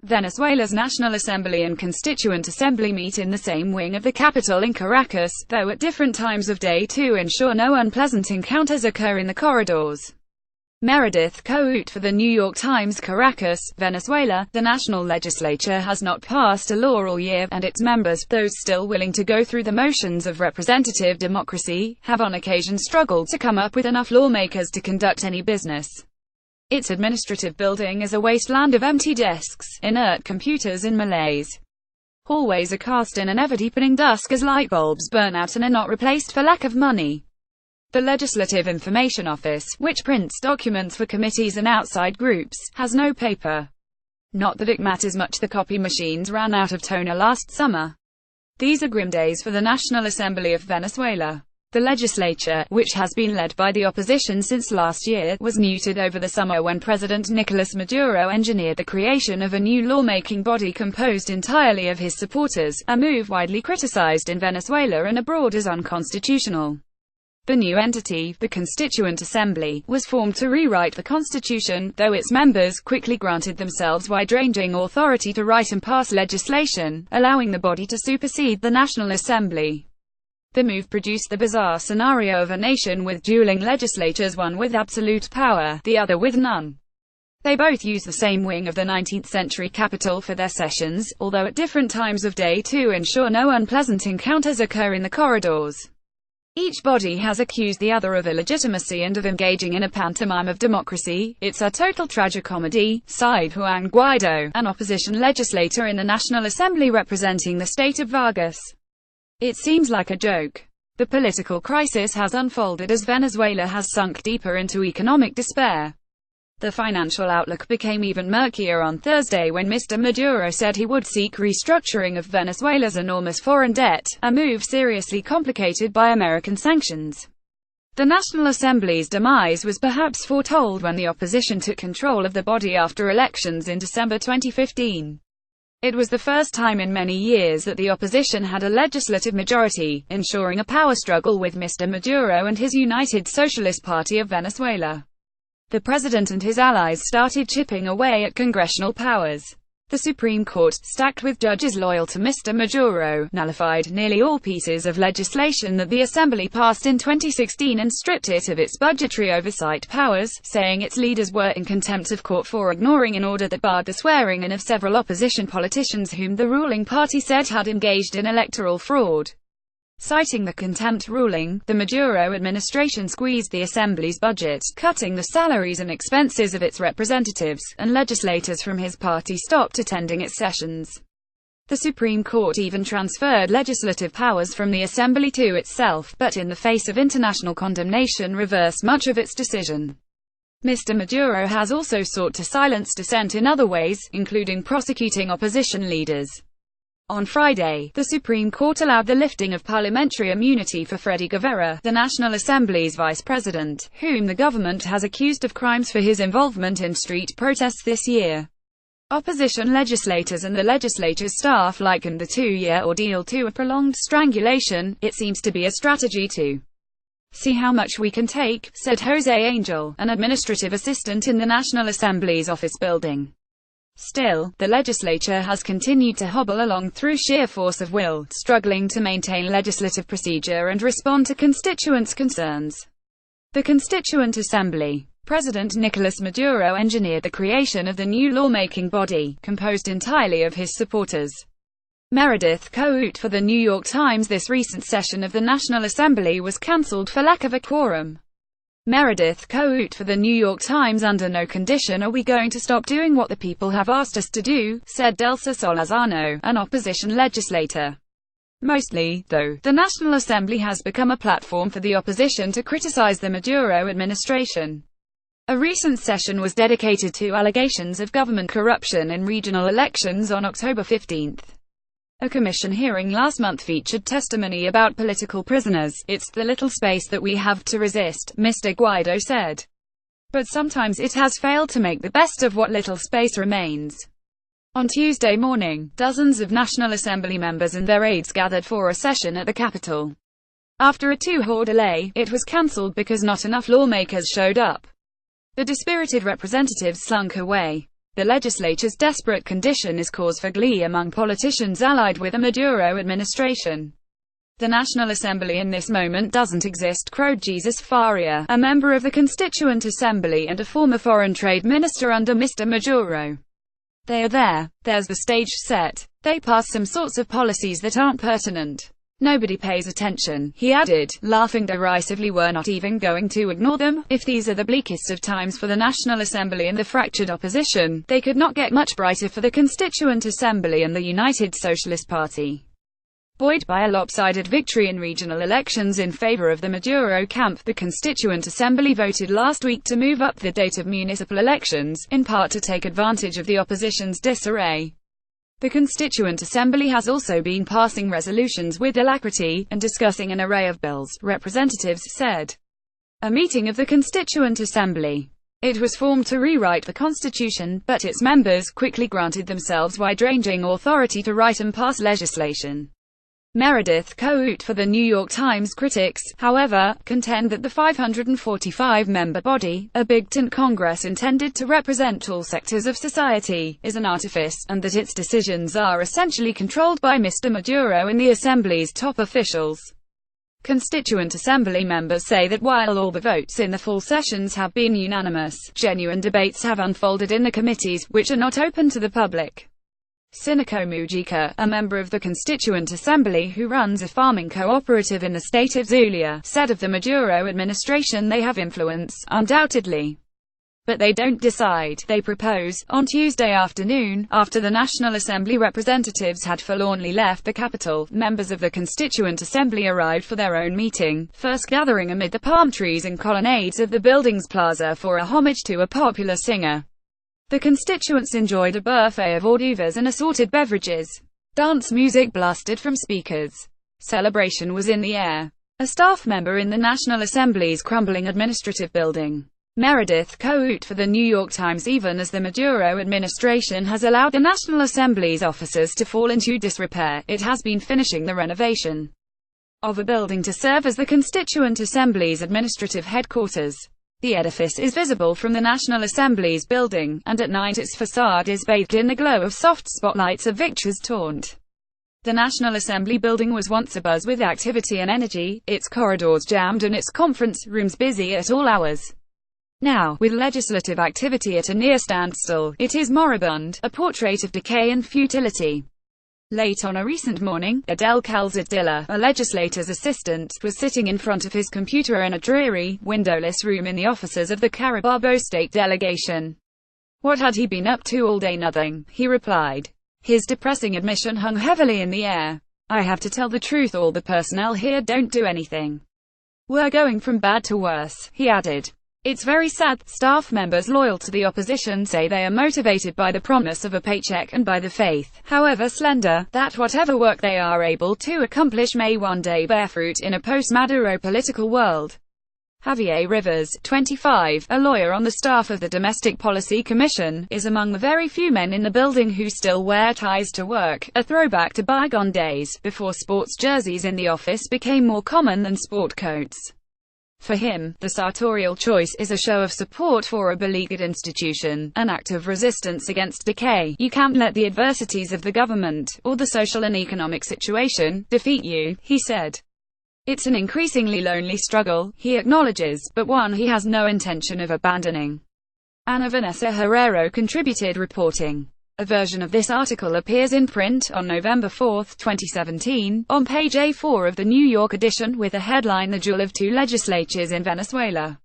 Venezuela's National Assembly and Constituent Assembly meet in the same wing of the capital in Caracas, though at different times of day to ensure no unpleasant encounters occur in the corridors. Meredith Coute for The New York Times. Caracas, Venezuela. The national legislature has not passed a law all year, and its members, those still willing to go through the motions of representative democracy, have on occasion struggled to come up with enough lawmakers to conduct any business. Its administrative building is a wasteland of empty desks, inert computers and malaise. Hallways are cast in an ever-deepening dusk as light bulbs burn out and are not replaced for lack of money. The Legislative Information Office, which prints documents for committees and outside groups, has no paper. Not that it matters much, the copy machines ran out of toner last summer. These are grim days for the National Assembly of Venezuela. The legislature, which has been led by the opposition since last year, was muted over the summer when President Nicolas Maduro engineered the creation of a new lawmaking body composed entirely of his supporters, a move widely criticized in Venezuela and abroad as unconstitutional. The new entity, the Constituent Assembly, was formed to rewrite the constitution, though its members quickly granted themselves wide-ranging authority to write and pass legislation, allowing the body to supersede the National Assembly. The move produced the bizarre scenario of a nation with dueling legislatures, one with absolute power, the other with none. They both use the same wing of the 19th-century Capitol for their sessions, although at different times of day to ensure no unpleasant encounters occur in the corridors. Each body has accused the other of illegitimacy and of engaging in a pantomime of democracy. "It's a total tragicomedy," sighed Juan Guaido, an opposition legislator in the National Assembly representing the state of Vargas. "It seems like a joke. The political crisis has unfolded as Venezuela has sunk deeper into economic despair." The financial outlook became even murkier on Thursday when Mr. Maduro said he would seek restructuring of Venezuela's enormous foreign debt, a move seriously complicated by American sanctions. The National Assembly's demise was perhaps foretold when the opposition took control of the body after elections in December 2015. It was the first time in many years that the opposition had a legislative majority, ensuring a power struggle with Mr. Maduro and his United Socialist Party of Venezuela. The president and his allies started chipping away at congressional powers. The Supreme Court, stacked with judges loyal to Mr. Maduro, nullified nearly all pieces of legislation that the Assembly passed in 2016 and stripped it of its budgetary oversight powers, saying its leaders were in contempt of court for ignoring an order that barred the swearing-in of several opposition politicians whom the ruling party said had engaged in electoral fraud. Citing the contempt ruling, the Maduro administration squeezed the Assembly's budget, cutting the salaries and expenses of its representatives, and legislators from his party stopped attending its sessions. The Supreme Court even transferred legislative powers from the Assembly to itself, but in the face of international condemnation reversed much of its decision. Mr. Maduro has also sought to silence dissent in other ways, including prosecuting opposition leaders. On Friday, the Supreme Court allowed the lifting of parliamentary immunity for Freddy Guevara, the National Assembly's vice president, whom the government has accused of crimes for his involvement in street protests this year. Opposition legislators and the legislature's staff likened the two-year ordeal to a prolonged strangulation. "It seems to be a strategy to see how much we can take," said Jose Angel, an administrative assistant in the National Assembly's office building. Still, the legislature has continued to hobble along through sheer force of will, struggling to maintain legislative procedure and respond to constituents' concerns. The Constituent Assembly. President Nicolas Maduro engineered the creation of the new lawmaking body, composed entirely of his supporters. Meredith Coute for The New York Times. This recent session of the National Assembly was cancelled for lack of a quorum. Meredith Coute for The New York Times. "Under no condition are we going to stop doing what the people have asked us to do," said Delsa Solazano, an opposition legislator. Mostly, though, the National Assembly has become a platform for the opposition to criticize the Maduro administration. A recent session was dedicated to allegations of government corruption in regional elections on October 15. A commission hearing last month featured testimony about political prisoners. "It's the little space that we have to resist," Mr. Guaido said. "But sometimes it has failed to make the best of what little space remains." On Tuesday morning, dozens of National Assembly members and their aides gathered for a session at the Capitol. After a 2-hour delay, it was cancelled because not enough lawmakers showed up. The dispirited representatives slunk away. The legislature's desperate condition is cause for glee among politicians allied with the Maduro administration. The National Assembly in this moment doesn't exist, crowed Jesus Faria, a member of the Constituent Assembly and a former foreign trade minister under Mr. Maduro. They are there. There's the stage set. They pass some sorts of policies that aren't pertinent. Nobody pays attention, he added, laughing derisively. We're not even going to ignore them. If these are the bleakest of times for the National Assembly and the fractured opposition, they could not get much brighter for the Constituent Assembly and the United Socialist Party. Buoyed by a lopsided victory in regional elections in favor of the Maduro camp, the Constituent Assembly voted last week to move up the date of municipal elections, in part to take advantage of the opposition's disarray. The Constituent Assembly has also been passing resolutions with alacrity, and discussing an array of bills, representatives said. A meeting of the Constituent Assembly. It was formed to rewrite the Constitution, but its members quickly granted themselves wide-ranging authority to write and pass legislation. Meredith Coate for the New York Times. Critics, however, contend that the 545-member body, a big tent Congress intended to represent all sectors of society, is an artifice, and that its decisions are essentially controlled by Mr. Maduro and the Assembly's top officials. Constituent Assembly members say that while all the votes in the full sessions have been unanimous, genuine debates have unfolded in the committees, which are not open to the public. Sinico Mujica, a member of the Constituent Assembly who runs a farming cooperative in the state of Zulia, said of the Maduro administration, they have influence, undoubtedly. But they don't decide, they propose. On Tuesday afternoon, after the National Assembly representatives had forlornly left the capital, members of the Constituent Assembly arrived for their own meeting, first gathering amid the palm trees and colonnades of the building's plaza for a homage to a popular singer. The constituents enjoyed a buffet of hors d'oeuvres and assorted beverages. Dance music blasted from speakers. Celebration was in the air. A staff member in the National Assembly's crumbling administrative building. Meredith Coate for the New York Times. Even as the Maduro administration has allowed the National Assembly's offices to fall into disrepair, it has been finishing the renovation of a building to serve as the Constituent Assembly's administrative headquarters. The edifice is visible from the National Assembly's building, and at night its facade is bathed in the glow of soft spotlights of Victor's taunt. The National Assembly building was once abuzz with activity and energy, its corridors jammed and its conference rooms busy at all hours. Now, with legislative activity at a near standstill, it is moribund, a portrait of decay and futility. Late on a recent morning, Adel Calzadilla, a legislator's assistant, was sitting in front of his computer in a dreary, windowless room in the offices of the Carabobo state delegation. What had he been up to all day? Nothing, he replied. His depressing admission hung heavily in the air. I have to tell the truth, all the personnel here don't do anything. We're going from bad to worse, he added. It's very sad. Staff members loyal to the opposition say they are motivated by the promise of a paycheck and by the faith, however slender, that whatever work they are able to accomplish may one day bear fruit in a post-Maduro political world. Javier Rivers, 25, a lawyer on the staff of the Domestic Policy Commission, is among the very few men in the building who still wear ties to work, a throwback to bygone days, before sports jerseys in the office became more common than sport coats. For him, the sartorial choice is a show of support for a beleaguered institution, an act of resistance against decay. You can't let the adversities of the government, or the social and economic situation, defeat you, he said. It's an increasingly lonely struggle, he acknowledges, but one he has no intention of abandoning. Ana Vanessa Herrero contributed reporting. A version of this article appears in print on November 4, 2017, on page A4 of the New York edition with the headline "The Duel of Two Legislatures in Venezuela."